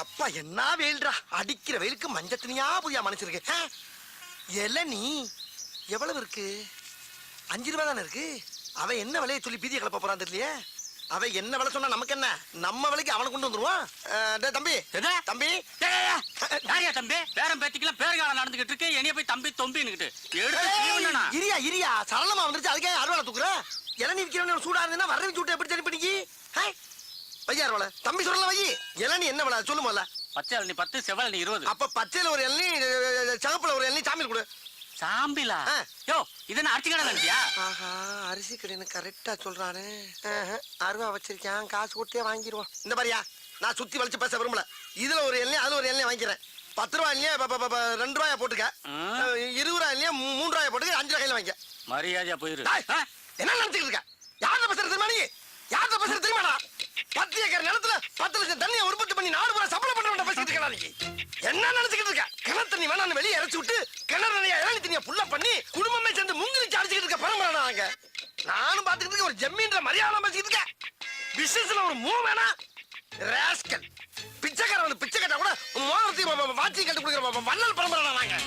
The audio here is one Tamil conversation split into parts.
அப்பா என்ன வெயில்டா, அடிக்கிற வெயிலுக்கு மஞ்சள் துணியா புதியா மனுஷருக்கு. இளநீ எவ்வளவு இருக்கு? 5 ரூபா தானே இருக்கு. அவன் என்ன விலையை சொல்லி பீதியை கிளப்ப போறான் தெரியலையே. அவன் என்ன விலை சொன்னா நமக்கு என்ன, நம்ம விலைக்கு அவனை கொண்டு வந்துருவான். தம்பி தம்பி தம்பி பேரம் பேத்திக்கலாம் பேருகாலம் நடந்துகிட்டு இருக்கு. என்னைய போய் தம்பி தொம்பின்னுகிட்டு இரியா இரியா சரளமா வந்துருச்சு. அதுக்கே அறுவாலை தூக்குற. இளநீ விற்கிறவன் சூடா இருந்ததுன்னா வர வச்சு விட்டு எப்படி சரி பண்ணிக்கி வையாரோல தம்பி சொல்லல வை. இளநீ என்ன விலை சொல்லுமல்ல? பச்சை இளநீ 10, செவல் இளநீ 20. அப்ப பச்சையில ஒரு இளநீ, சிவப்புல ஒரு இளநீ, சாமியில் கொடு. சாம்பிலா? யோ இது என்ன அரிசி கடை நினைச்சியா? ஆஹா, அரிசி கடைன்னு கரெக்டா சொல்றானே. அருவா வச்சிருக்கேன், காசு கொடுத்தே வாங்கிடுவோம். இந்த மாதிரியா நான் சுத்தி வலிச்சு பேச விரும்பல. இதுல ஒரு இளநீ அதுல ஒரு இளநீ வாங்கிக்கிறேன். 10 ரூபாய் இல்லையா 2 ரூபாயா போட்டுக்க. 20 ரூபாய் இல்லையா 3 ரூபாயா போட்டுக்க. 5 கையில வாங்கிக்க. மரியாதையா போயிரு. என்ன நினைச்சுட்டு இருக்க? யார்கிட்ட பேசுறது தெரியுமா நீ? யார்கிட்ட பேசுறது தெரியுமாடா? 10 ஏக்கர் நிலத்துல 10 லட்சம் தண்ணியை உற்பத்தி பண்ணி 4 முறை சப்ளை பண்றவன் பேசிட்டு இருக்கா நீ? என்ன நினைச்சுக்கிட்டு இருக்க? கிணறு தண்ணி வேணான்னு வெளியே இறச்சி விட்டு கிணறு நிறைய இளநீ தண்ணியை புல்ல பண்ணி குடும்பமே சேர்ந்து முங்கிலிச்சு அடிச்சுக்கிட்டு இருக்க பரம்பரை நாங்க. நானும் பாத்துக்கிட்டு இருக்க. ஒரு ஜம்மீன்ற மரியாதை பேசிக்கிட்டு இருக்க. பிசினஸ்ல ஒரு மூவ் வேணா ராஸ்கல். பிச்சைக்காரன் பிச்சை கட்டா கூட மோதிரத்தையும் வாட்சியும் கட்டு கொடுக்குற வள்ளல் பரம்பரை நாங்க.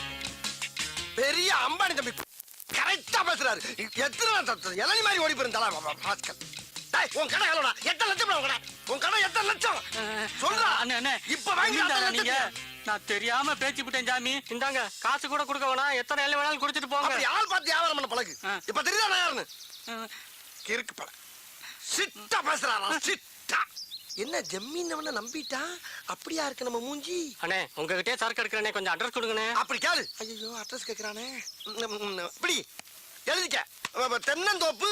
பெரிய அம்பானி தம்பி கரெக்டா பேசுறாரு. எத்தனை இளநீ மாதிரி ஓடி போயிருந்தாளா ராஸ்கல். உன் கடை எவ்வளோடா? 8 லட்சம். உன் கடை உன் கடை 8 லட்சம் சொல்றா. இப்ப வாங்கி நான் தெரியாம பேச்சு விட்டேன் சாமி. இந்தாங்க காசு கூட கொடுக்க வேணாம். எத்தனை எல்லாம் வேணாலும் குடிச்சிட்டு போங்க. யார் பார்த்து வியாபாரம் பண்ண பழகு. இப்ப தெரியுதா நான் யாருன்னு? கிறுக்கு பழ சிட்டா பேசுறாரா சிட்டா. என்ன ஜம்மீன் நம்பிட்டா? அப்படியா இருக்கு நம்ம மூஞ்சி. அண்ணே உங்ககிட்டே சரக்கு எடுக்கிறேனே, கொஞ்சம் அட்ரஸ் கொடுங்கண்ணே. அப்படி கேளு. ஐயோ அட்ரஸ் கேட்கிறானே. இப்படி எழுதிக்க. தென்னந்தோப்பு,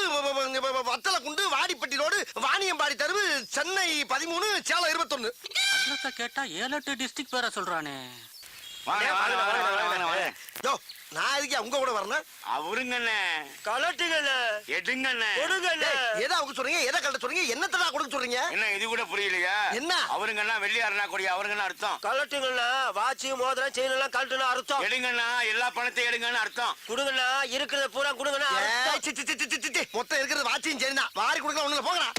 வத்தல குண்டு, வாடிப்பட்டி ரோடு, வாணியம்பாடி தெருவு, சென்னை 13, சேலம் 21. அட்ரஸ கேட்டா 7-8 டிஸ்ட்ரிக்ட் பேரை சொல்றானே. யோ நான் எதுக்கு உங்க கூட வரணும்? அவருங்கண்ணே கலட்டுங்கண்ணே, எடுங்கண்ணே, கொடுங்கண்ணே. எதை அவங்க சொல்றீங்க? எதை கலட்ட சொல்றீங்க? என்னத்தடா கொடுக்க சொல்றீங்க? என்ன இது கூட புரியலையா? என்ன அவருங்கண்ணா வெள்ளியாருனா கொடி அவருங்கண்ணா அர்த்தம். கலட்டுங்கண்ணா, வாட்சி மோதிரம் செயின் எல்லாம் கலட்டுனா அர்த்தம். எடுங்கண்ணா, எல்லா பணத்தையும் எடுங்கன்னு அர்த்தம். கொடுங்கண்ணா, இருக்கிறத பூரா கொடுங்கண்ணா. மொத்தம் இருக்கிறது வாட்சியும் செயின் தான். வாரி கொடுக்கலாம் ஒண்ணுல போங்கண்ணா.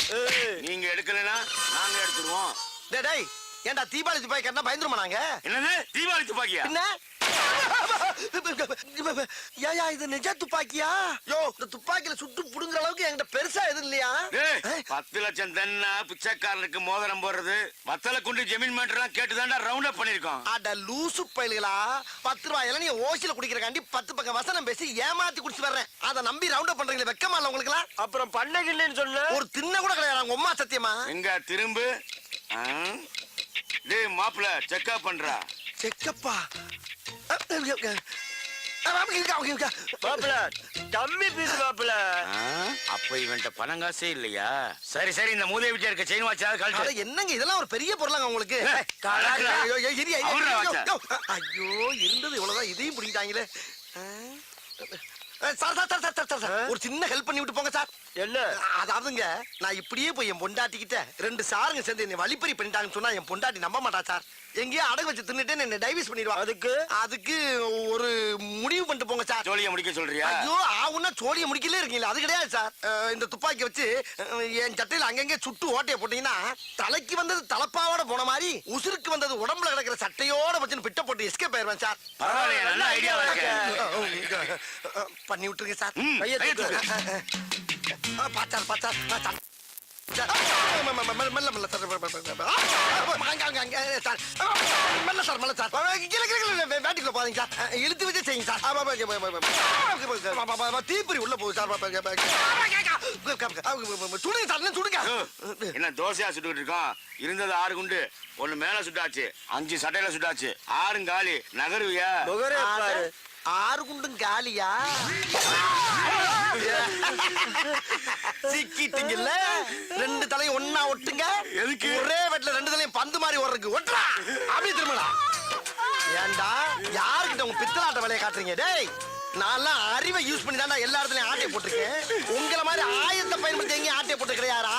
நீங்க எடுக்கலனா நாங்க எடுத்துருவோம். டேய் ஏண்டா தீபாவளி துப்பாக்கி கட்டினா பயந்துருமா நாங்க? என்னது தீபாவளி துப்பாக்கியா? என்ன ஏயா இது நிஜ துப்பாக்கியா? யோ இந்த துப்பாக்கியில சுட்டு புடுங்குற அளவுக்கு என்கிட்ட பெருசா எதுவும் இல்லையா? 10 லட்சம் தன்னா பிச்சைக்காரனுக்கு மோதிரம் போடுறது வத்தல குண்டு ஜமீன் மேட்டர்லாம் கேட்டுதான்டா ரவுண்ட் அப் பண்ணிருக்கோம். அட லூசு பயல்களா. 10 ரூபாயில நீ ஓசில குடிக்கிறக்காண்டி 10 பக்கம் வசனம் பேசி ஏமாத்தி குடிச்சு வர்றேன். அதை நம்பி ரவுண்ட் அப் பண்றீங்களே, வெக்கமா இல்ல உங்களுக்கு? அப்புறம் பண்ணகில்லைன்னு சொன்ன ஒரு தின்ன கூட கிடையாது உங்க அம்மா. சத்தியமா எங்க திரும்ப டேய் மாப்ள செக்அப் பண்றா. செக்கப்பா கம்மி பீஸ் மாப்பிள. அப்ப இவன்ட்ட பணம் காசே இல்லையா? சரி சரி இந்த மூதேவி வீட்டுல இருக்க செயின் வாட்சாவது கழட்டு. என்னங்க இதெல்லாம் ஒரு பெரிய பொருளாங்க உங்களுக்கு? ஐயோ இருந்தது இவ்வளவுதான், இதையும் பிடிக்கிட்டாங்களே. ஒரு சின்ன ஹெல்ப் பண்ணி விட்டு போங்க சார். என்ன? அதாவதுங்க நான் இப்படியே போய் என் பொண்டாட்டிக்கிட்ட 2 சாருங்க சேர்ந்து என்னை வழிப்பறி பண்ணிட்டாங்கன்னு சொன்னா என் பொண்டாட்டி நம்ப மாட்டா சார். எங்கேயோ அடகு வச்சு தின்னுட்டு என்ன டைவர்ஸ் பண்ணிடுவா. அதுக்கு ஒரு முடிவு பண்ணிட்டு போங்க சார். சோழிய முடிக்க சொல்றியா? ஐயோ ஆவுன்னா சோழிய முடிக்கலே இருக்கீங்களா? அது கிடையாது சார். இந்த துப்பாக்கி வச்சு என் சட்டையில அங்கங்க சுட்டு ஓட்டைய போட்டீங்கன்னா தலைக்கு வந்தது தலப்பாவோட போன மாதிரி உசுருக்கு வந்தது உடம்புல கிடக்கிற சட்டையோட வச்சு பிட்ட போட்டு எஸ்கேப் ஆயிருவேன் சார். பரவாயில்லையா, நல்ல ஐடியாவா இருக்கு. பண்ணி விட்டுருங்க சார். பாச்சார் பாச்சார் மெல்ல மெல்ல சார். மெல்ல சார் மெல்ல சார். வேட்டிக்குள்ள போதீங்க சார். இழுத்து வச்சு செய்யுங்க சார். தீப்பொறி உள்ள போகுது சார். சுடுங்க சார், சுடுங்க. என்ன தோசையா சுட்டுக்கிட்டு இருக்கோம்? இருந்தது 6 குண்டு, 1 மேல சுட்டாச்சு, 5 சட்டையில சுட்டாச்சு, 6 காலி. நகருவியா? 6 குண்டும் காலியா? சிக்கிட்டீங்கல்ல. 2 தலையும் ஒன்னா ஒட்டுங்க. எதுக்கு? ஒரே வெட்ல 2 தலையும் பந்து மாதிரி ஓடுறதுக்கு. ஒட்டுறா அப்படி திரும்பலாம். ஏண்டா யாருக்கிட்ட உங்க பித்தலாட்ட வேலையை காட்டுறீங்க? டேய் நான்லாம் அறிவை யூஸ் பண்ணி தான்டா எல்லா இடத்துலயும் ஆட்டையை போட்டிருக்கேன். உங்களை மாதிரி ஆயுதத்தை பயன்படுத்தி எங்கேயும் ஆட்டையை போட்டு கிடையாரா?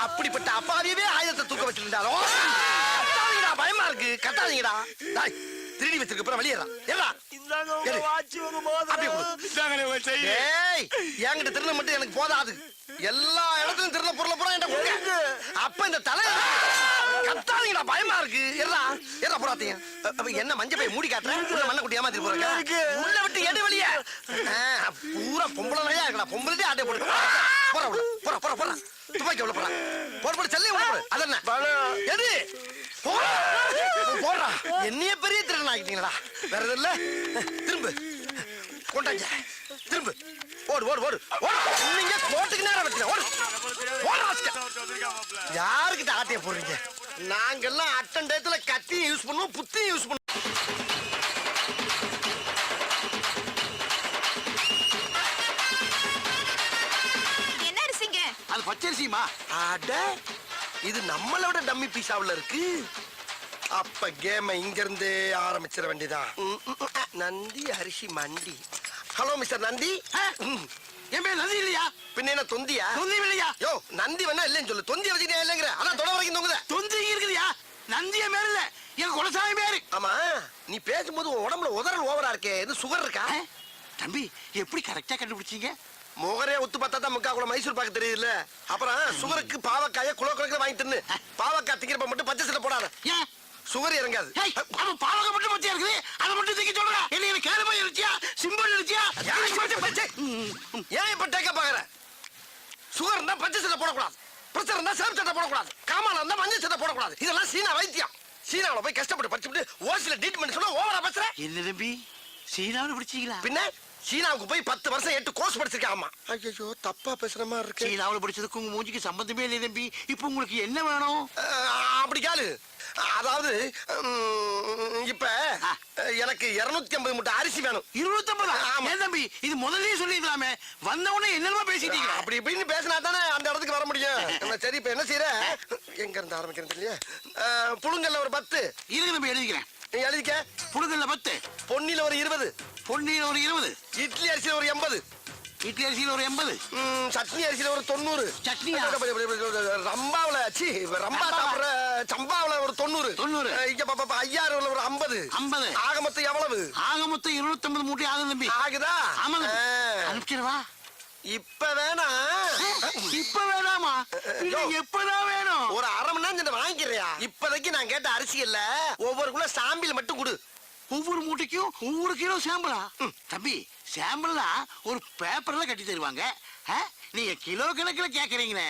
அப்படிப்பட்ட அப்பாவியவே ஆயுதத்தை தூக்க வச்சிருந்தாலும் பயமா இருக்கு. கட்டாதீங்கடா. திருடி வச்சிருக்க அப்புறம் வெளியேறா ஏறா இந்தாங்க உங்க எடு. வாட்சி உங்க அப்படியே மோதிரம் கொடு. இந்தாங்க உங்க செயின் ஏய் என்கிட்ட திருட மட்டும் எனக்கு போதாது எல்லா இடத்துலயும் திருட பொருளை பூரா என்கிட்ட கொடுங்க அப்ப இந்த தலை கத்தாதீங்கடா பயமா இருக்கு ஏறா ஏறா போறாதீங்க என்ன மஞ்ச பை மூடி காட்டுறேன் உள்ள மண்ணை குட்டி ஏமாத்திட்டு போறாங்க உள்ள விட்டு எடு வெளிய பூரா பொம்பளை நிறையா இருக்கடா பொம்பளை ஆட்டை போட்டு போற உள்ள போற போற போற துப்பாக்கி உள்ள போற போட போட செல்லே உள்ள போடு அது என்ன எது போடுறா என்னைய பெரிய திருடன் ஆகிட்டீங்களா வேற எதுவும் இல்ல திரும்ப கொண்டாங்க திரும்ப ஓடு ஓடு ஓடு ஓடு நீங்க கோட்டுக்கு நேரம் வச்சுங்க ஓடு ஓடு ராஸ்கல். யாருக்கிட்ட ஆட்டைய போடுறீங்க நாங்கெல்லாம் அட்டண்டயத்துல கத்தியும் யூஸ் பண்ணுவோம் புத்தியும் யூஸ் பண்ணுவோம் என்ன அரிசிங்க? அது பச்சரிசிமா அட இது நம்மளோட டம்மி பீஸாவுல இருக்கு அப்ப கேம இங்க இருந்தே ஆரம்பிச்சிட வேண்டியதான் நந்தி அரிசி மண்டி ஹலோ மிஸ்டர் நந்தி என் பேர் நந்தி இல்லையா பின்ன என்ன தொந்தியா தொந்தி இல்லையா யோ நந்தி வேணா இல்லைன்னு சொல்லு தொந்தி வச்சுக்கிட்டே இல்லைங்கிற அதான் தொட வரைக்கும் தொங்குத தொந்தி இருக்குதுயா நந்திய பேர் இல்ல என் குலசாமி பேரு ஆமா நீ பேசும்போது உன் உடம்புல உதறல் ஓவரா இருக்கே இது சுகர் இருக்கா தம்பி எப்படி கரெக்டா கண்டுபிடிச்சீங்க முகரே ஒத்து பார்த்தா தான் முக்கா கூட மைசூர் பாக்கு தெரியுதுல்ல அப்புறம் சுகருக்கு பாவக்காய குலோ குலக்கு வாங்கி தின்னு பாவக்காய் திங்கிறப்ப மட்டும் பச்சை சில போடாத ஏன் சுகர் இறங்காது ஏய், அவன் பாவகம் மட்டும் பச்சையா இருக்குது அதை மட்டும் தூக்கி சொல்றா என்ன கேளுமா இருச்சியா சிம்பிள் இருச்சியா ஏன் இப்ப டேக்க பாக்குற சுகர் இருந்தா பச்சை சட்டை போடக்கூடாது பிரச்சனை இருந்தா சேம் சட்டை போடக்கூடாது காமால இருந்தா மஞ்சள் சட்டை போடக்கூடாது இதெல்லாம் சீனா வைத்தியம் சீனாவுல போய் கஷ்டப்பட்டு படிச்சுட்டு ஓசில ட்ரீட்மெண்ட் சொன்னா ஓவரா பேசுற என்ன தம்பி சீனாவில் பிடிச்சீங்களா பின்ன சீனாவுக்கு போய் 10 வருஷம் 8 கோர்ஸ் படிச்சிருக்கேன் ஆமா ஐயோ தப்பா பேசுற மாதிரி இருக்கு சீனாவில் படிச்சதுக்கு உங்க மூஞ்சிக்கு சம்பந்தமே இல்லை தம்பி இப்போ உங்களுக்கு என்ன வேணும் அப்படி கேளு அதாவது இப்ப எனக்கு 250 மூட்டை அரிசி வேணும் 250 ஆமா. ஏன் தம்பி இது முதல்லயே சொல்லிடலாமே வந்த உடனே என்னமா பேசிட்டீங்க அப்படி இப்படின்னு பேசினா தானே அந்த இடத்துக்கு வர முடியும் சரி இப்ப என்ன செய்யற எங்க இருந்து ஆரம்பிக்கிறது இல்லையா புழுங்கல்ல ஒரு 10 இருக்கு தம்பி எழுதிக்கிறேன் நீ எழுதிக்க புடுங்கல்ல 10 பொன்னில ஒரு 20 பொன்னியில் ஒரு 20 இட்லி அரிசியில ஒரு 80 இட்லி அரிசியில் ஒரு 80 சட்னி அரிசியில ஒரு 90 சட்னியா? ரம்பாவுல ரம்பா சாப்பிடுற சம்பாவுல ஒரு 90 90. இங்க பாப்பா ஐயாறுல ஒரு 50 50 ஆக மொத்தம் எவ்வளவு ஆக மொத்தம் 250 மூட்டை ஆகும் தம்பி ஆகுதா ஆமாங்க ஆ. அனுப்பிச்சிடவா இப்ப வேணா இப்ப வேணாமா யோ. எப்பதான் வேணும் ஒரு அரை மணி நேரம் வாங்கிக்கிறியா இப்போதைக்கு நான் கேட்ட அரிசி இல்ல ஒவ்வொரு குள்ள சாம்பிள் மட்டும் கொடு ஒவ்வொரு மூட்டைக்கும் ஒவ்வொரு கிலோ சாம்பிளா தம்பி சாம்பிள்னா ஒரு பேப்பர்ல கட்டி தருவாங்க நீங்க கிலோ கணக்குல கேக்குறீங்களே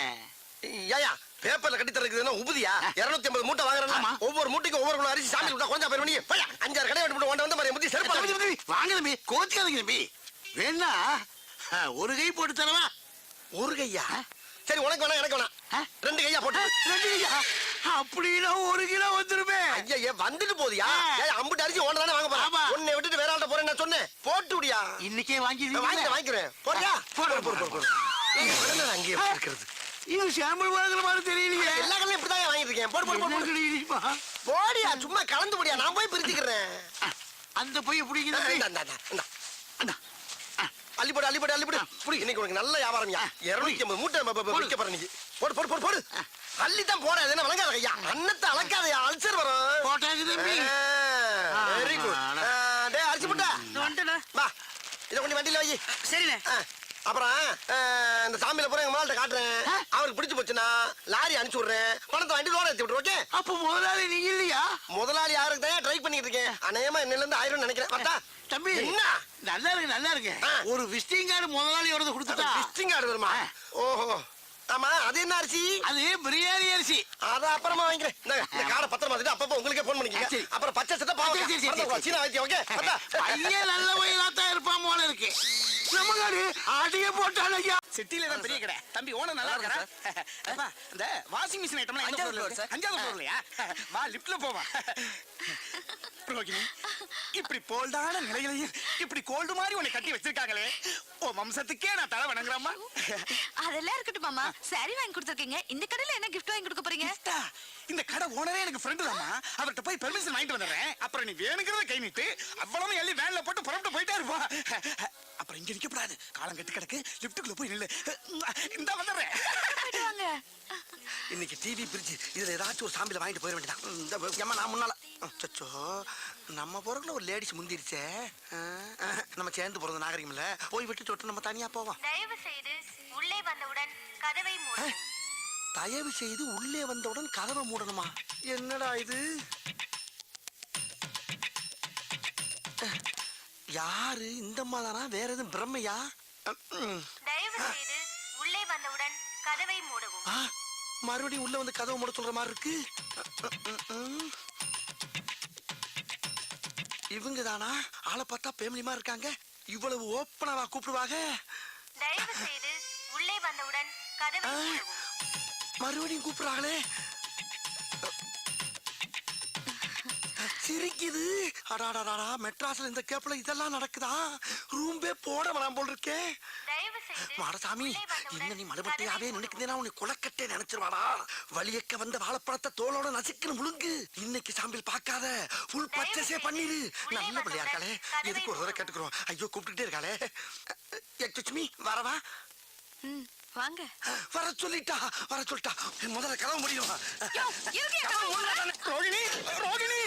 ஏயா பேப்பர்ல கட்டி தரக்குதுன்னா உபதியா 250 மூட்டை வாங்குறேன்னா ஆமா. ஒவ்வொரு மூட்டைக்கும் ஒவ்வொரு குள்ள அரிசி சாம்பிள் விட்டா கொஞ்சம் பேர் பண்ணி போயா 5-6 கடை வெட்டி போட்டு வந்து மாதிரி முத்தி தம்பி, செருப்பா தம்பி, வாங்க தம்பி கோச்சுக்காதீங்க தம்பி வேணா ஒரு கை போட்டு தரவா ஒரு கையா சரி உனக்கு வேணா எனக்கு வேணா ஆ? 2 கையா போட்டு ரெண்டு கையா அப்படின்னா 1 கிலோ வந்துருமே ஐயா வந்துட்டு போதியா ஆ. ஏய் அம்புட்டு அரிசி ஒண்ணு தானே வாங்க ஆமா. போறேன் உன்னை விட்டுட்டு வேற ஆள்கிட்ட போறேன் நான் சொன்னேன் போட்டு விடியா இன்னைக்கே வாங்கிக்கிறேன் போறியா போடு, போடு போடு போடு அங்கேயே இருக்கிறது இது சாம்பிள் வாங்குற மாதிரி தெரியலையே எல்லா கடையும் இப்படிதான் வாங்கிட்டு இருக்கேன் போடு போடு போடு, என்ன போடு கிடைக்குதுப்பா? போடியா சும்மா கலந்து போடியா நான் போய் பிரிச்சுக்கிறேன் அந்த பொய்ய பிடிக்குது அண்ணா. அள்ளி போடு அள்ளி போடு அள்ளி போடு புடி இன்னைக்கு உனக்கு நல்ல வியாபாரம்யா 250 மூட்டை விற்க போற நீ போடு போடு போடு போடு அள்ளி தான் போற அது என்ன வழங்காத ஐயா அன்னத்தை அளக்காதயா அல்சர் வரும் போட்டாங்க தம்பி வெரி குட் டேய் அரிசி முட்டை வா இதை கொண்டு வண்டியில வை சரிண்ணே அப்புறம் இந்த சாமியில பூரா எங்க மால்ட்ட காட்டுறேன் அவருக்கு பிடிச்சு போச்சுன்னா லாரி அனுப்பிச்சு விடுறேன் பணத்தை வண்டி லோன் ஏத்தி விட்டுரு ஓகே அப்ப முதலாளி நீங்க இல்லையா முதலாளி யாருக்கு தான் ட்ரை பண்ணிட்டு இருக்கேன் அநேகமா என்னல இருந்து 1000 நினைக்கிறேன் பார்த்தா தம்பி என்ன நல்லா இருக்கு ஆ. ஒரு விசிட்டிங் கார்டு முதலாளி வரது கொடுத்துட்டா விசிட்டிங் கார்டு வருமா ஓஹோ ஆமா அது என்ன அரிசி அது பிரியாணி அரிசி அத அப்புறமா வாங்கிக்கிறேன் இந்த கார்டை பத்திரமா வச்சுட்டு அப்பப்போ உங்களுக்கே போன் பண்ணிக்கங்க சரி. அப்புறம் பச்சை சட்டை பாவம் சரி, சரி, சரி. சீனா வைத்தியம் ஓகே பையன் நல்ல வயலாத்தான் இருப்பான் போல இருக்கு நம்ம காடு ஆட்டிய போட்டாலையா சிட்டில தான் பெரிய கடை தம்பி ஓனர் நல்லா இருக்கா அப்பா இந்த வாஷிங் மிஷின் ஐட்டம்லாம் எந்த ஃப்ளோர்ல இருக்கு அஞ்சாவது ஃப்ளோர்லயா வா லிஃப்ட்ல போவா ரோகிணி இப்படி போல்டான நிலையிலையும் இப்படி கோல்டு மாதிரி உன்னை கட்டி வச்சிருக்காங்களே ஓ வம்சத்துக்கே நான் தலை வணங்குறேம்மா அதெல்லாம் இருக்கட்டும் மாமா சாரி வாங்கி கொடுத்துருக்கீங்க இந்த கடையில என்ன gift வாங்கி கொடுக்க போறீங்க கிஃப்டா? இந்த கடை ஓனரே எனக்கு ஃப்ரெண்டு தாம்மா அவர்கிட்ட போய் பெர்மிஷன் வாங்கிட்டு வந்துடுறேன் அப்புறம் நீ வேணுங்கிறத கை நீட்டு அவ்வளவு எள்ளி வேன்ல போட்டு புறப்பட்டு போயிட்டே இருப்பா அப்புறம் இங்க நிக்கப்படாது காலம் கட்டி கிடக்கு லிஃப்ட்டுக்குள்ள போய் நில்லு இந்த வந்துடுறேன் போயிட்டு வாங்க இன்னைக்கு டிவி பிரிட்ஜ் இதுல ஏதாச்சும் ஒரு சாம்பியில வாங்கிட்டு போயிட வேண்டியதான் இந்த ஏம்மா நான் முன்னால அச்சோ நம்ம போறதுல ஒரு லேடிஸ் முந்திருச்சே. நம்ம சேர்ந்து போறது நாகரிகம் இல்ல. போய் விட்டு தொட்டு நம்ம தனியா போவோம். தயவு செய்து உள்ளே வந்தவுடன் கதவை மூடவும். தயவு செய்து உள்ளே வந்தவுடன் கதவை மூடணுமா? என்னடா இது? யாரு இந்த அம்மாதானா? வேற எதுவும் பிரம்மையா? தயவு செய்து உள்ளே வந்தவுடன் கதவை மூடவும். மறுபடியும் உள்ள வந்து கதவை மூட சொல்ற மாதிரி இருக்கு. இவங்க தானா? ஆளை பார்த்தா பேமிலிமா இருக்காங்க. இவ்வளவு ஓப்பனாவா கூப்பிடுவாங்க? தயவு செய்து உள்ளே வந்தவுடன் கதவை மூடவும். மறுபடியும் கூப்பிடுறாங்களே. சிரிக்குது. அடாடாடா, மெட்ராஸ்ல இந்த கேப்ல இதெல்லாம் நடக்குதா? ரூம்பே போட வேணாம் போல் இருக்கே. தயவு செய்து மாடசாமி, இன்னும் நீ மடுபட்டையாவே நினைக்கிறேன்னா உன்னை குலக்கட்டே நினைச்சிருவாடா. வலியக்க வந்த வாழைப்பழத்தை தோலோட நசுக்குன்னு முழுங்கு. இன்னைக்கு சாம்பிள் பார்க்காத, ஃபுல் பர்ச்சேஸே பண்ணிரு. நல்ல பிள்ளையா இருக்காளே, எதுக்கு ஒரு தடவை கேட்டுக்கிறோம். ஐயோ, கூப்பிட்டுட்டே இருக்காளே. எக்ஸ்கியூஸ் மீ, வரவா? வாங்க. வர சொல்லிட்டா, வர சொல்லிட்டா. முதல்ல கதவு முடியும். ரோகிணி ரோகிணி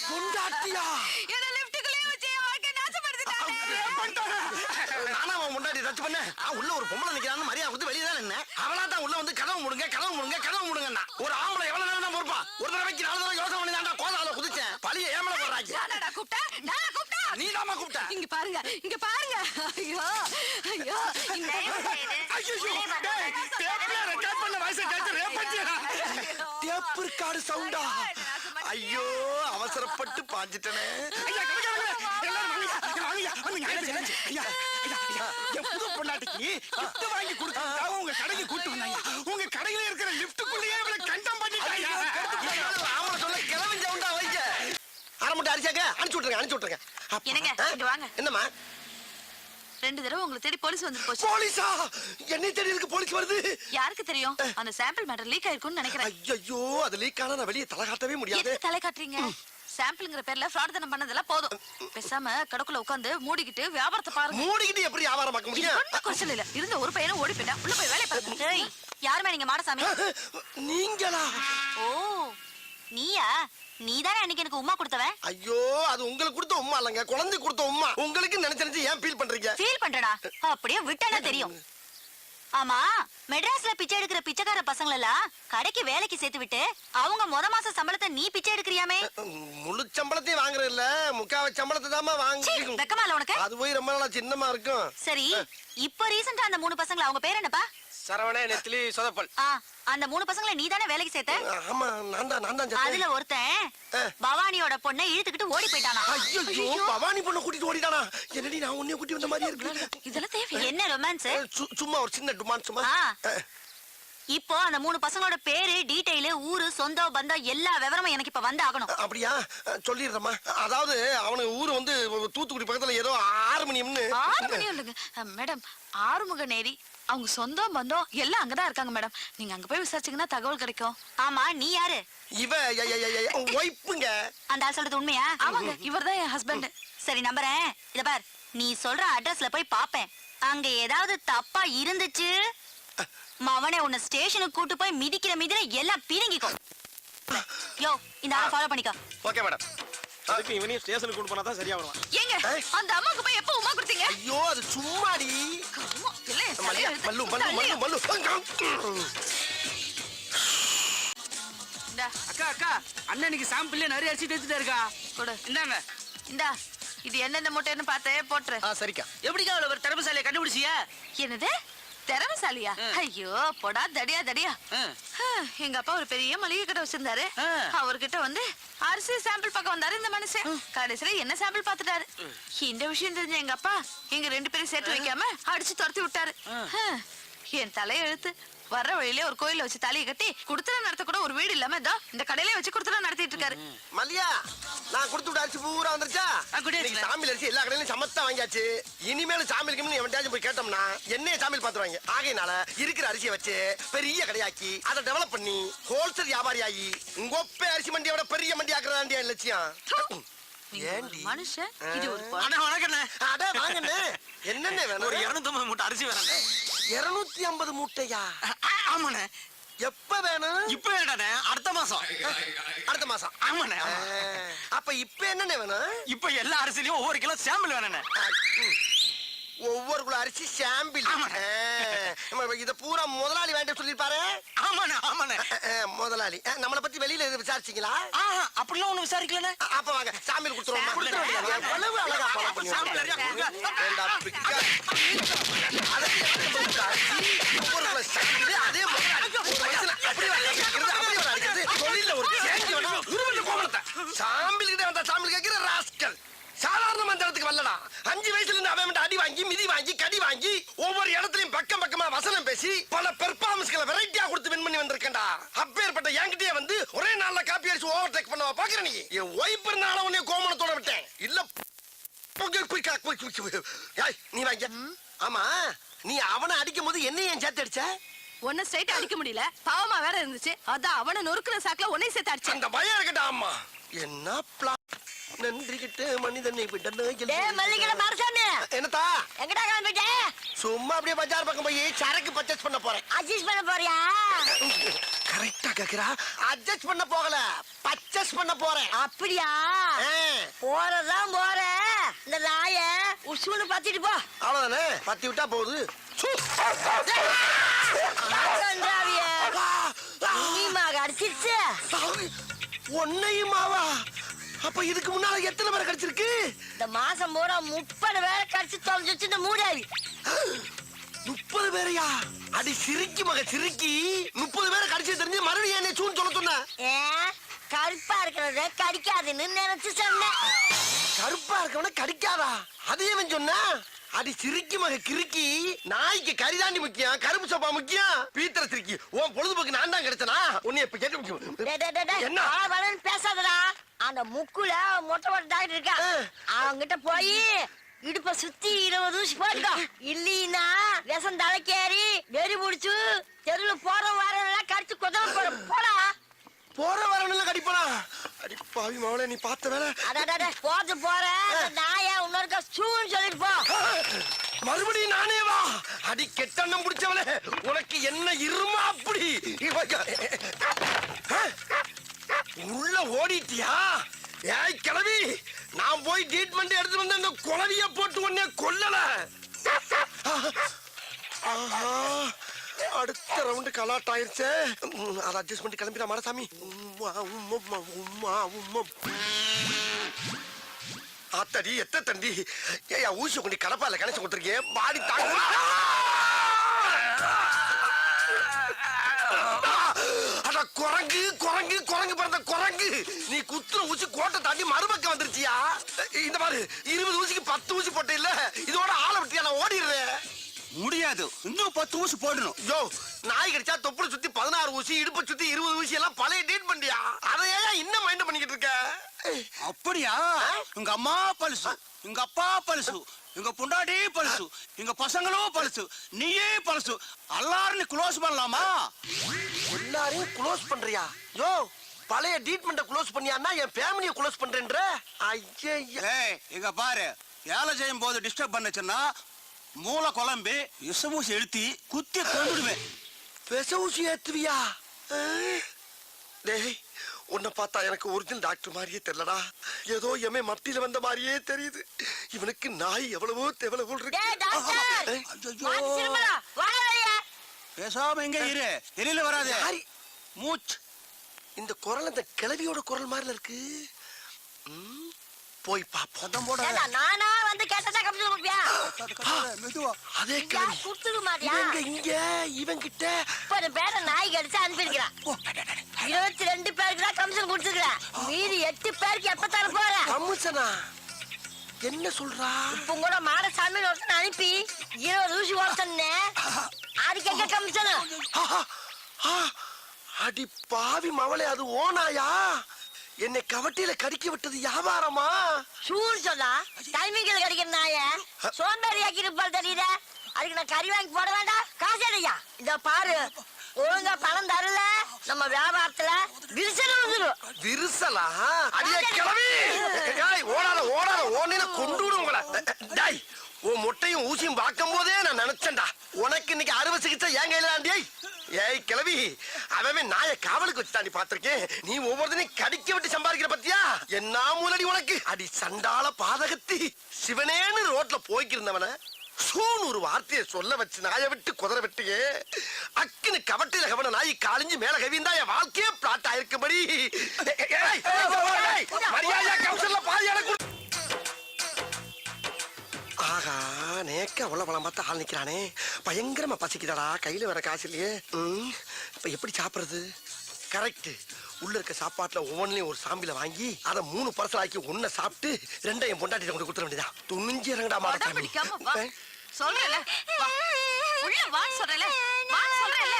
பொண்டாட்டியா? நானா அவன் முன்னாடி டச் பண்ண? உள்ள ஒரு பொம்பளை நிக்கிறான்னு மரியாதை கொடுத்து வெளியே தான் நின்னேன். அவளா தான் உள்ள வந்து கதவு முடுங்க, கதவு முடுங்க, கதவு முடுங்கன்னா. ஒரு ஆம்பளை எவ்வளவு நேரம் தான் பொறுப்பா? ஒரு தடவைக்கு 4 தடவை யோசனை பண்ணி தான்டா கோதால குதிச்சேன். பழிய ஏமல போடுறாங்க. நீ தாமா கூப்பிட்ட? இங்க பாருங்க, இங்க பாருங்க. ஐயோ ஐயோ, தயவு செய்து உள்ளே வந்தவுடன் டேப்ல ரெக்கார்ட் பண்ண வாய்ஸ் கேட்டு ரேப் பண்ணியா? டேப் ரெக்கார்டு சவுண்டா? ஐயோ, அவசரப்பட்டு பாஞ்சிட்டனே. ஐயா கணக்காரங்களே, எல்லாரும் வாங்க ஐயா. என் புது பொண்டாட்டிக்கு gift வாங்கி கொடுத்தா உங்க கடைக்கு கூட்டு வந்தாங்க. உங்க கடையில இருக்கிற லிஃப்ட்டுக்குள்ளேயே இவளை கண்டம் பண்ணிட்டாங்க. ஆமா, சொல்ல கிளம்பி சவுண்டா வைக்க. அரை முட்டை அரிசாங்க அனுப்பிச்சு விட்டுருங்க, அனுப்பிச்சு விட்டுருங்க. என்னங்க, இங்க வாங்க. என்னம்மா? 2 தடவை உங்களை தேடி போலீஸ் வந்து போச்சு. போலீஸா? என்னை தேடி இருக்கு போலீஸ் வருது? யாருக்கு தெரியும்? அந்த சாம்பிள் மேட்டர் லீக் ஆயிருக்கும்னு நினைக்கிறேன். ஐயோ, அது லீக் ஆனா நான் வெளியே தலை காட்டவே முடியாது. எதுக்கு தலை காட்டுறீங்க? சாம்பிள்ங்கிற பேர்ல ஃப்ராட் தான பண்ணதெல்லாம் போதும். பேசாம கடக்குள்ள உட்கார்ந்து மூடிக்கிட்டு வியாபாரத்தை பாருங்க. மூடிக்கிட்டு எப்படி வியாபாரம் பார்க்க முடியும்? ஒண்ணும் குறைச்சல் இல்ல. இருந்த ஒரு பையனும் ஓடி போயிட்டா. உள்ள போய் வேலைய பாருங்க. ஏய், யாருமே நீங்க மாடசாமி? நீங்களா? ஓ, நீயா? நீதானே அன்னைக்கு எனக்கு உமா கொடுத்தவன். ஐயோ, அது உங்களுக்கு கொடுத்த உம்மா இல்லங்க, குழந்தை கொடுத்த உம்மா. உங்களுக்கு நினைச்சு ஏன் ஃபீல் பண்றீங்க? ஃபீல் பண்றடா? அப்படியே விட்டானே தெரியும். ஆமா, மெட்ராஸ்ல பிச்சை எடுக்கிற பிச்சைக்கார பசங்கள எல்லாம் கடைக்கு வேலைக்கு சேர்த்து விட்டு அவங்க மாச சம்பளத்தை நீ பிச்சை எடுக்கிறியாமே? முழு சம்பளத்தையும் வாங்குறது இல்ல, முக்காவ சம்பளத்தை தாமா சீ, வாங்க. வெக்கமா இல்ல உனக்கு? அது போய் ரொம்ப நாளா சின்னமா இருக்கும். சரி, இப்போ ரீசெண்டா அந்த 3 பசங்கள, அவங்க பேர் என்னப்பா? சரவணே, நெத்திலி, சொதப்பல். அந்த 3 பசங்களை நீ தானே வேலைக்கு சேர்த்த? ஆமா, நான் தான் அதுல செத்தேன். ஒருத்தன் பவானியோட பொண்ணை இழுத்துக்கிட்டு ஓடி போயிட்டானா. ஐயோ, பவானி பொண்ணை கூட்டிட்டு ஓடிட்டானா? என்னடி நான் உன்னைய கூட்டி வந்த மாதிரியே இருக்கு. இதெல்லாம் தேவை. என்ன ரொமான்ஸ்? சும்மா ஒரு சின்ன டுமான் சும்மா. இப்போ அந்த 3 பசங்களோட பேரு, டீடைல், ஊரு, சொந்தம், பந்தம் எல்லா விவரமும் எனக்கு இப்ப வந்து ஆகணும். அப்படியா? சொல்லிடுறேம்மா. அதாவது அவனுக்கு ஊரு வந்து தூத்துக்குடி பக்கத்துல ஏதோ 6 மணியம்னு. 6 மணி இல்லைங்க மேடம். ஆறுமுக நேரி, அவங்க சொந்தம் பந்தம் எல்லாம் அங்கதான் இருக்காங்க மேடம். நீங்க அங்க போய் விசாரிச்சீங்கன்னா தகவல் கிடைக்கும். ஆமா, நீ யாரு? இவ ஒய்ஃபுங்க. அந்த ஆள் சொல்றது உண்மையா? ஆமாங்க, இவர்தான் என் ஹஸ்பண்ட். சரி, நம்புறேன். இத பார், நீ சொல்ற அட்ரஸ்ல போய் பாப்பேன். அங்க ஏதாவது தப்பா இருந்துச்சு, மவனே உன்னை ஸ்டேஷனுக்கு கூட்டு போய் மிதிக்கிற எல்லாம் பிரிங்கிக்கோ. யோ, இந்த ஆளை ஃபாலோ பண்ணிக்கோ. Okay madam. அதுக்கு இவனையும் ஸ்டேஷனுக்கு கூட்டு போனா தான் சரியா வருவான். ஏங்க, அந்த அம்மாக்கு போய் எப்ப உமா கொடுத்தீங்க? ஐயோ, அது சும்மாடி. அம்மா, இல்ல, என் மல்லியா, தலையில மல்லு மல்லு மல்லு மல்லு. இந்தா, அக்கா அக்கா, அண்ணனுக்கு சாம்பிள்ல நிறைய அரிசி தேய்ச்சிட்டே இருக்கா. கொடு. இந்தாங்க. இந்தா, இது என்னென்ன மூட்டைன்னு பார்த்தே போட்டுரு. சரிக்கா. எப்படிக்கா அவ்வளவு ஒரு திறமைசாலியை கண்டுபிடிச்சியா? என்னது, திறமைசாலியா? ஐயோ, போடா தடியா தடியா. எங்க அப்பா ஒரு பெரிய மளிகை கடை வச்சிருந்தாரு. அவர்கிட்ட வந்து அரிசி சாம்பிள் பார்க்க வந்தாரு இந்த மனுஷன். கடைசியில என்ன சாம்பிள் பார்த்துட்டாரு. இந்த விஷயம் தெரிஞ்ச எங்க அப்பா எங்க 2 பேரும் சேர்த்து வைக்காம அடிச்சு துரத்தி விட்டாரு. என் தலையை எழுத்து வர்ற வழியிலே ஒரு கோயில வச்சு தலையை கட்டி குடுத்தன நடத்த கூட ஒரு வீடு இல்லாம இதோ இந்த கடையிலே வச்சு குடுத்தன நடத்திட்டு இருக்காரு. மல்லியா நான் கொடுத்து விட்ட அரிசி பூரா வந்துருச்சா? இன்னைக்கு சாமியில் அரிசி எல்லா கடையிலும் சமத்தா வாங்கியாச்சு. இனிமேலும் சாமிக்கு எவன்டாச்சும் போய் கேட்டோம்னா என்னைய சாமியில் பாத்துருவாங்க. ஆகையினால இருக்கிற அரிசியை வச்சு பெரிய கடையாக்கி அதை டெவலப் பண்ணி ஹோல்சேல் வியாபாரி ஆகி உங்கொப்பே அரிசி மண்டியோட பெரிய மண்டி ஆக்குறதாண்டியா லட்சியம். நீங்க ஒரு மனுஷன் இது ஒரு அண்ணா வணக்கண்ணே. அட வாங்கண்ணே. என்னென்ன வேணும்? ஒரு 250 மூட்டை அரிசி வேணும். 250 மூட்டையா? ஆமாண்ணே. எப்ப வேணும்? இப்ப வேண்டாண்ணே, அடுத்த மாசம். அடுத்த மாசம். ஆமாண்ணே. அப்ப இப்ப என்னென்ன வேணும்? இப்ப எல்லா அரிசிலையும் ஒவ்வொரு கிலோ சாம்பிள் வேணுண்ணே. ஒவ்வொரு குள்ள அரிசி சாம்பிள். இத பூரா முதலாளி வேண்டாம் சொல்லிருப்பாரு. ஆமாண்ணே ஆமாண்ணே. முதலாளி நம்மளை பத்தி வெளியில விசாரிச்சீங்களா? அப்படிலாம் ஒண்ணு விசாரிக்கலண்ணே. அப்ப வாங்க சாமியில் கொடுத்துருவோம். எவ்வளவு அழகா பழம் பண்ணி சாம்பிள் நிறைய கொடுங்க. அதே முதலாளி ஒரு வயசுல அப்படி அடிக்கிறது தொழில ஒரு சேஞ்ச் வேணும். சாம்பிள் கிட்ட வந்தா சாம்பிள் கேட்கிற ராஸ்கல் சாதாரண மந்திரத்துக்கு வரலடா. 5 வயசுல இருந்து அவன் அடி வாங்கி மிதி வாங்கி கடி வாங்கி ஒவ்வொரு இடத்துலயும் பக்கம் பக்கமா வசனம் பேசி பல பெர்ஃபார்மன்ஸ்களை வெரைட்டியா கொடுத்து வின் பண்ணி வந்திருக்கேன்டா. அப்பேற்பட்ட என்கிட்டயே வந்து ஒரே நாள்ல காப்பி அடிச்சு ஓவர் டேக் பண்ணவா பாக்குற நீ? என் ஒய்ஃப் இருந்தாலும் உன்னை கோமணத்தோட விட்டேன். இல்ல நீ வாங்க. ஆமா நீ அவனை அடிக்கும் போது என்ன ஏன் சேர்த்து அடிச்ச? ஒன்னும் ஸ்ட்ரைட்டா அடிக்க முடியல, பாவமா வேற இருந்துச்சு. அதான் அவனை நொறுக்குற சாக்குல ஒன்னே சேர்த்து அடிச்சேன். அந்த பயம் இருக்கட்டா. அம்மா என்ன பிளான்? நன்றி கிட்ட மனிதனை என்னத்தா எங்கடா கிளம்பிட்ட? சும்மா அப்படியே பஜார் பக்கம் போய் சரக்கு பர்ச்சேஸ் பண்ண போறேன். அட்ஜஸ்ட் பண்ண போறியா? கரெக்டா கேக்குறா. அட்ஜஸ்ட் பண்ண போகல, பர்ச்சேஸ் பண்ண போறேன். அப்படியா? போறதான் போற. இந்த நாய உசுன்னு பத்திட்டு போ. அவ்வளவுதானே, பத்தி விட்டா போகுது. அடிச்சிருச்சு ஒன்னையுமாவா? அப்ப இதுக்கு முன்னால எத்தனை பேரை கடிச்சிருக்கு? இந்த மாசம் பூரா 30 பேரை கடிச்சு தொலைஞ்சிச்சு இந்த மூடாவி. 30 பேரையா? அடி சிரிக்கி மக சிரிக்கி. 30 பேரை கடிச்சு தெரிஞ்சு மறுபடியும் என்ன சூன்னு சொல்ல சொன்ன? கருப்பா இருக்கிறத கடிக்காதுன்னு நினைச்சு சொன்னேன். கருப்பா இருக்கவன கடிக்காதா? அதையே சொன்ன? அடி சிரிக்கி மக கிறுக்கி. நாய்க்கு கரிதாண்டி முக்கியம், கருப்பு சோப்பா முக்கியம். பீத்தர சிரிக்கி உன் பொழுதுபோக்கு நான் தான் கிடைச்சனா? உன்னை இப்ப கேட்டு என்ன பேசாதடா. அந்த முக்குல மொட்டை மொட்டை டாக்டர் இருக்கா, அவங்கிட்ட போய் இடுப்ப சுத்தி 20 ஊசி போட்டுக்கோ. இல்லீன்னா விஷம் தலைக்கேறி வெறி முடிச்சு தெருவுல போற வாரம் கடிச்சு கொதவ போற. போடா. போற வரணும்ல கடிப்பனா? அடி பாவி மவளே, நீ பார்த்த வேலை. அடடட போது போற நாயா இன்னொருக்கா சூன்னு சொல்லிட்டு போ. மறுபடியும் நானே வா? அடி கெட்டண்ணம் பிடிச்சவளே, உனக்கு என்ன இருமா அப்படி? உள்ள ஓடிட்டியா? ஏய் கிளவி, நான் போய் ட்ரீட்மெண்ட் எடுத்து வந்து அந்த குளவிய போட்டு உடனே கொல்லல. அடுத்த ரவுண்டு கலாட் ஆயிருச்சே. அதை அட்ஜஸ்ட் பண்ணி கிளம்பிடா மாடசாமி. ஆத்தடி எத்த தண்டி. ஏயா ஊசி கொண்டு கடப்பால கணச்சு கொடுத்துருக்கேன். பாடி தாங்க. குரங்கு குரங்கு குரங்கு பிறந்த குரங்கு. நீ குத்துற ஊசி கோட்டை தாண்டி மறுபக்கம் வந்துருச்சியா? இந்த மாதிரி 20 ஊசிக்கு 10 ஊசி போட்ட இல்ல, இதோட ஆளை விட்டியா? நான் ஓடிடுறேன். முடியாது, இன்னும் 10 ஊசி போடணும். யோ, நாய் கடிச்சா தொப்புளை சுத்தி 16 ஊசி, இடுப்பை சுத்தி 20 ஊசி எல்லாம் பழைய டேட் பண்ணியா? அதையே இன்னும் மைண்ட் பண்ணிக்கிட்டு இருக்க? அப்படியா? உங்க அம்மா பழுசு, உங்க அப்பா பழுசு, உங்க பொண்டாட்டி பழுசு, எங்க பசங்களும் பழுசு, நீயே பழுசு. எல்லாரும் க்ளோஸ் பண்ணலாமா? எல்லாரையும் க்ளோஸ் பண்றியா? யோ, பழைய ட்ரீட்மெண்ட க்ளோஸ் பண்ணியான்னா என் ஃபேமிலியை க்ளோஸ் பண்றேன்ற? ஐயா, இங்க பாரு, வேலை செய்யும் போது டிஸ்டர்ப் பண்ணுச்சுன்னா மூளை குழம்பு விஷமூசி எழுத்தி குத்தி கொண்டுடுவேன். விஷ ஊசி ஏத்துவியா? டேய், உன்னை பார்த்தா எனக்கு ஒரிஜினல் டாக்டர் மாதிரியே தெரியலடா. ஏதோ எமே மத்தியில வந்த மாதிரியே தெரியுது. இவனுக்கு நாய் எவ்வளவோ எவ்வளவோ பேசாம எங்க இரு, வெளியில வராது. மூச்சு. இந்த குரல் அந்த கிழவியோட குரல் மாதிரில இருக்கு. போய் பாப்போம். நானா வந்து கேட்டதா கமிஷன் கொடுப்பியா? அதே கிழவி கொடுத்துக்க மாட்டியா? இங்க இவன் கிட்ட 30 பேரை நாய் கடிச்சு அனுப்பியிருக்கிறான். 22 பேருக்கு தான் கமிஷன் கொடுத்துக்கிறேன். மீதி 8 பேருக்கு எப்ப தர போற? கமிஷனா? என்ன சொல்றா? இப்ப கூட மாடசாமி ஒருத்தன் அனுப்பி 20 ஊசி ஓடுத்தே அதுக்கு எங்க கமிஷன்? அடி பாவி மவளே, அது ஓனாயா? என்னை கவட்டியில கடிக்க விட்டது வியாபாரமா? சூர் சொன்னா டைமிங்கில் கிடைக்கிற நாய சோம்பேறி ஆக்கி இருப்பாள் தெரியுத. அதுக்கு நான் கறி வாங்கி போட வேண்டாம், காசு இல்லையா? இத பாரு, ஒழுங்கா பணம் தரல நம்ம வியாபாரத்துல விரிசல் வந்துடும். விரிசலா? அடியே கிளவி! ஏய், ஓடாத ஓடாத, ஓடின கொண்டு விடும் உங்களை. டேய், உன் முட்டையும் ஊசியும் பார்க்கும் போதே நான் நினைச்சேன்டா, உனக்கு இன்னைக்கு அறுவை சிகிச்சை ஏன் கையில ஆண்டியை? ஏய் கிளவி, அவன் நாயை காவலுக்கு வச்சு தாண்டி பாத்திருக்கேன். நீ ஒவ்வொருத்தனையும் கடிக்க விட்டு சம்பாதிக்கிற பத்தியா? என்ன மூலடி உனக்கு? அடி சண்டால பாதகத்தி, சிவனேன்னு ரோட்ல போய்க்கிருந்தவன சூன்னு ஒரு வார்த்தையை சொல்ல வச்சு நாயை விட்டு குதிரை விட்டியே. அக்குன்னு கவட்டில கவன நாய் காலிஞ்சு மேல கவிந்தா என் வாழ்க்கையே பிளாட் ஆயிருக்கும்படி. மரியாதையா கவுன்சில்ல பாதியான கொடு. ஆகா, நேக்க உள்ள பழம் பார்த்து ஆள் நிக்கிறானே, பயங்கரமா பசிக்குதாடா, கையில வேற காசு இல்லையே. இப்ப எப்படி சாப்பிடுறது? கரெக்ட், உள்ள இருக்க சாப்பாட்டுல ஒவ்வொன்றையும் ஒரு சாம்பில வாங்கி அதை 3 பார்சல் ஆக்கி ஒன்ன சாப்பிட்டு 2 பொண்டாட்டிட்ட கொண்டு கொடுத்துட வேண்டியதா. துணிஞ்சு இறங்கடா அடம் பிடிக்காம வா. சொல்றேல வா. உள்ள வா சொல்றேல. வா சொல்றேல.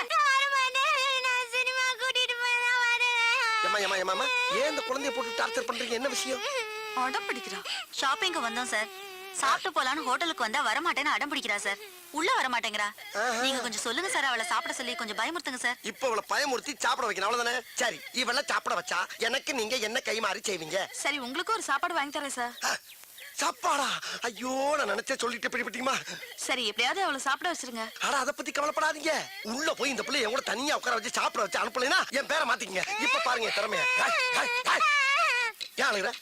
ஏமா ஏன் இந்த குழந்தைய போட்டு டார்ச்சர் பண்றீங்க? என்ன விஷயம்? அடம் பிடிக்கிறா. ஷாப்பிங்க்கு வந்தோம் சார். சாப்பிட்டு போலான்னு ஹோட்டலுக்கு வந்தா வரமாட்டேன்னு அடம் பிடிக்கிறா சார். உள்ள வர மாட்டேங்கிறா. நீங்க கொஞ்சம் சொல்லுங்க சார், அவளை சாப்பிட சொல்லி கொஞ்சம் பயமுறுத்துங்க சார். இப்ப அவளை பயமுறுத்தி சாப்பிட வைக்கணும், அவ்வளவுதானே? சரி, இவள சாப்பிட வச்சா எனக்கு நீங்க என்ன கை மாறி செய்வீங்க? சரி, உங்களுக்கு ஒரு சாப்பாடு வாங்கி தரேன் சார். சாப்பாடா? ஐயோ, நான் நினைச்சே சொல்லிட்டு பிடிப்பீமா. சரி, எப்படியாவது அவளை சாப்பிட வச்சிருங்க. ஆனா அதை பத்தி கவலைப்படாதீங்க. உள்ள போய் இந்த பிள்ளை என் கூட தனியா உட்கார வச்சு சாப்பிட வச்சு அனுப்பலைன்னா என் பேரை மாத்திக்கங்க. இப்ப பாருங்க என் திறமைய. யாரு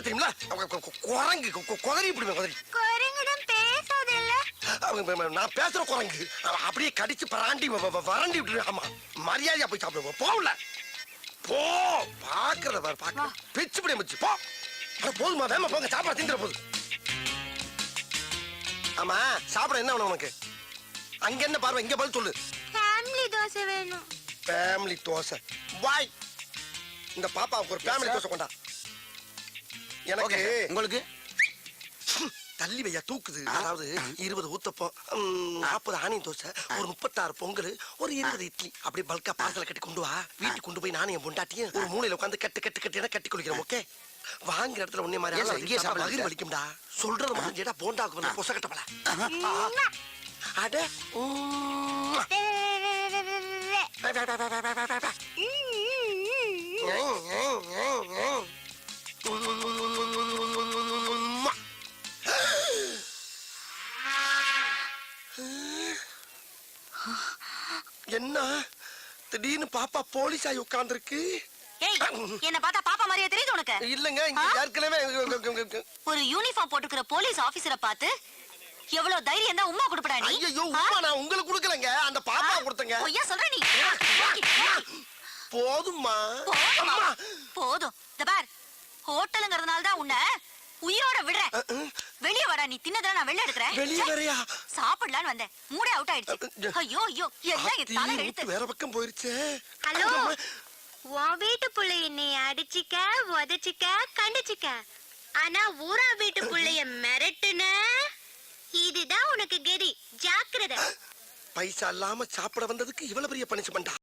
தெரியுங்களா? குரங்கு குதறி இப்படி குதறி. நான் பேசுற குரங்கு அப்படியே கடிச்சு பராண்டி வறண்டி விட்டு. ஆமா, மரியாதையா போய் சாப்பிடுவோம். போகல போ, பாக்குறத பாரு, பாக்க பிச்சு பிடி வச்சு போ. போதுமா? வேமா போங்க, சாப்பாடு திங்கிற போது. ஆமா, சாப்பிட என்ன வேணும் உனக்கு? அங்க என்ன பார்வை, இங்க பதில் சொல்லு. ஃபேமிலி தோசை வேணும். ஃபேமிலி தோசை வாய். இந்த பாப்பாவுக்கு ஒரு ஃபேமிலி தோசை கொண்டா. எனக்கு உங்களுக்கு தள்ளி வையா தூக்குது. அதாவது 20 ஊத்தப்பம், 40 ஆனியன் தோசை, ஒரு 36 பொங்கல், ஒரு 20 இட்லி, அப்படியே பல்கா பார்சல கட்டி கொண்டு வா. வீட்டுக்கு கொண்டு போய் நானும் என் பொண்டாட்டியும் ஒரு மூலையில உட்காந்து கட்டி குளிக்கிறோம். ஓகே? வாங்குற இடத்துல உன்னை மாதிரி இங்கே சாப்பிட வயிறு வலிக்கும்டா. சொல்றது மட்டும் கேட்டா போண்டாக்கு வந்து பொச கட்டப்பல. அட என்ன திடீர்னு பாப்பா போலீஸ் ஆகி உட்கார்ந்துருக்கு? ஏய், என்ன பார்த்தா பாப்பா மாதிரியே தெரியுது உனக்கு? இல்லங்க, இங்க ஏற்கனவே ஒரு யூனிஃபார்ம் போட்டுக்கிற போலீஸ் ஆபீசரை பார்த்து எவ்வளவு தைரியம் தான் உம்மா கொடுப்படா நீ? ஐயோ, உம்மா நான் உங்களுக்கு கொடுக்கலங்க, அந்த பாப்பா கொடுத்தங்க. பொய்யா சொல்ற நீ? போதும்மா. போதுமா? போதும். இந்த பார், ஹோட்டலுங்கிறதுனால தான் உன்னை உயிரோட விடுறேன். வெளிய வாடா, நீ தின்னதெல்லாம் நான் வெளிய எடுக்கிறேன். வெளிய வரையா? சாப்பிடலான்னு வந்தேன், மூடே அவுட் ஆயிடுச்சு. ஐயோ ஐயோ, எல்லாம் என் தலை எடுத்து. வேற பக்கம் போயிருச்சு. ஹலோ, உன் வீட்டு புள்ள என்னைய அடிச்சிக்க, உதச்சிக்க, கண்டிச்சிக்க. ஆனா ஊரா வீட்டு புள்ளைய மிரட்டுன, இதுதான் உனக்கு கெதி. ஜாக்கிரதை. பைசா இல்லாம சாப்பிட வந்ததுக்கு இவ்வளவு பெரிய பனிஷ்மெண்டா?